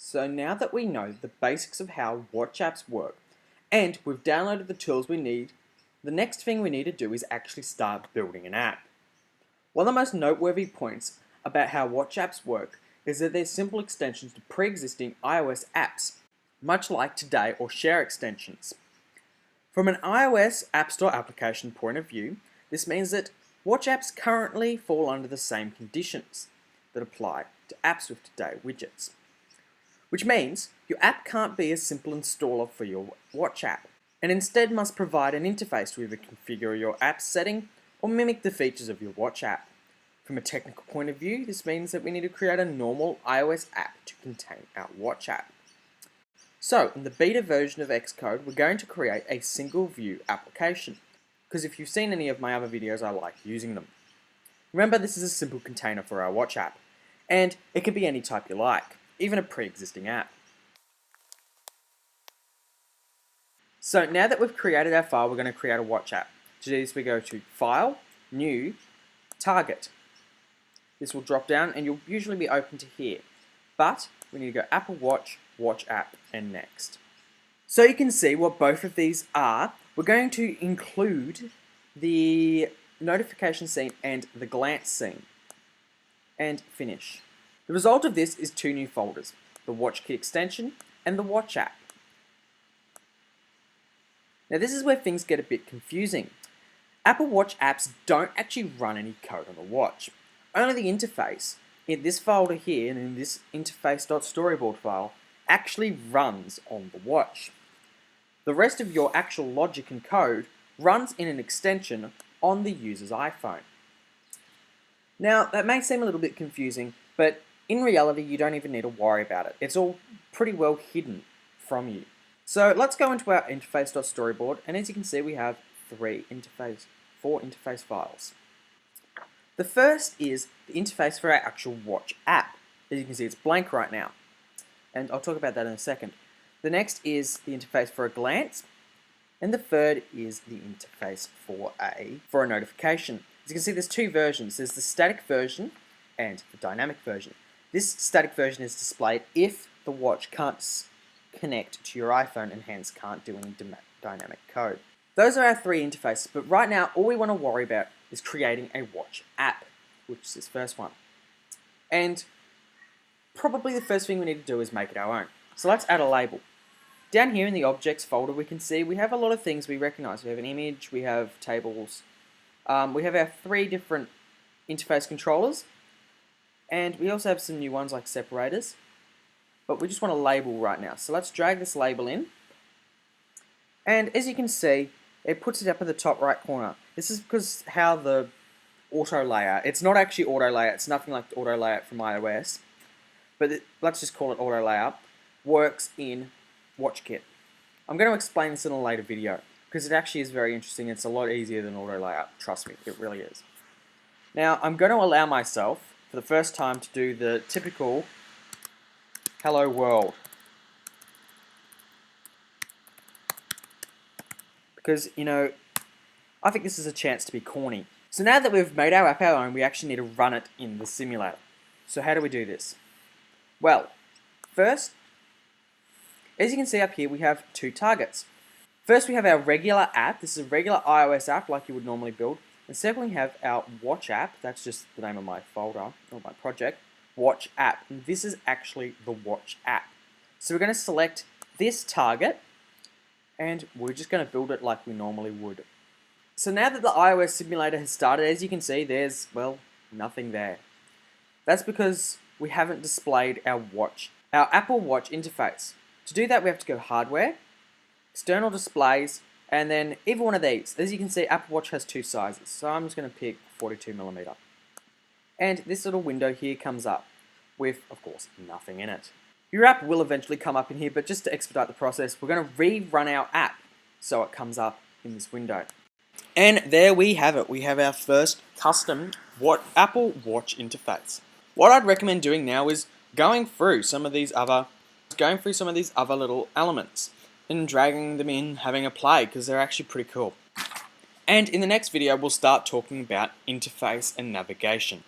So now that we know the basics of how watch apps work, and we've downloaded the tools we need, the next thing we need to do is actually start building an app. One of the most noteworthy points about how watch apps work is that they're simple extensions to pre-existing iOS apps, much like Today or Share extensions. From an iOS App Store application point of view, this means that watch apps currently fall under the same conditions that apply to apps with Today widgets. Which means your app can't be a simple installer for your watch app, and instead must provide an interface to either configure your app setting or mimic the features of your watch app. From a technical point of view, this means that we need to create a normal iOS app to contain our watch app. So, in the beta version of Xcode, we're going to create a single view application, because if you've seen any of my other videos, I like using them. Remember, this is a simple container for our watch app, and it can be any type you like, even a pre-existing app. So now that we've created our file, we're going to create a watch app. To do this, we go to File, New, Target. This will drop down and you'll usually be open to here. But we need to go Apple Watch, Watch App, and Next. So you can see what both of these are. We're going to include the notification scene and the glance scene. And finish. The result of this is two new folders, the WatchKit extension and the Watch app. Now this is where things get a bit confusing. Apple Watch apps don't actually run any code on the watch. Only the interface in this folder here and in this interface.storyboard file actually runs on the watch. The rest of your actual logic and code runs in an extension on the user's iPhone. Now that may seem a little bit confusing, but in reality, you don't even need to worry about it. It's all pretty well hidden from you. So let's go into our interface.storyboard, and as you can see, we have four interface files. The first is the interface for our actual watch app. As you can see, it's blank right now, and I'll talk about that in a second. The next is the interface for a glance, and the third is the interface for a notification. As you can see, there's two versions. There's the static version and the dynamic version. This static version is displayed if the watch can't connect to your iPhone and hence can't do any dynamic code. Those are our three interfaces, but right now all we want to worry about is creating a watch app, which is this first one. And probably the first thing we need to do is make it our own. So let's add a label. Down here in the objects folder we can see we have a lot of things we recognize. We have an image, we have tables, we have our three different interface controllers, and we also have some new ones like separators, but we just want a label right now. So let's drag this label in, and as you can see, it puts it up in the top right corner. This is because how the auto layout, it's not actually auto layout, it's nothing like the auto layout from iOS, but let's just call it auto layout, works in WatchKit. I'm going to explain this in a later video, because it actually is very interesting. It's a lot easier than auto layout, trust me, it really is. Now I'm going to allow myself for the first time to do the typical hello world, because you know, I think this is a chance to be corny. So now that we've made our app our own, we actually need to run it in the simulator. So how do we do this? Well, first, as you can see up here, we have two targets. First we have our regular app. This is a regular iOS app like you would normally build. And second, we have our watch app. That's just the name of my folder, or my project, watch app. And this is actually the watch app. So we're going to select this target, and we're just going to build it like we normally would. So now that the iOS simulator has started, as you can see, there's, well, nothing there. That's because we haven't displayed our Apple Watch interface. To do that, we have to go Hardware, External Displays, and then either one of these. As you can see, Apple Watch has two sizes, so I'm just going to pick 42mm. And this little window here comes up with, of course, nothing in it. Your app will eventually come up in here, but just to expedite the process, we're going to rerun our app so it comes up in this window. And there we have it. We have our first custom Apple Watch interface. What I'd recommend doing now is going through some of these other little elements and dragging them in, having a play, because they're actually pretty cool. And in the next video, we'll start talking about interface and navigation.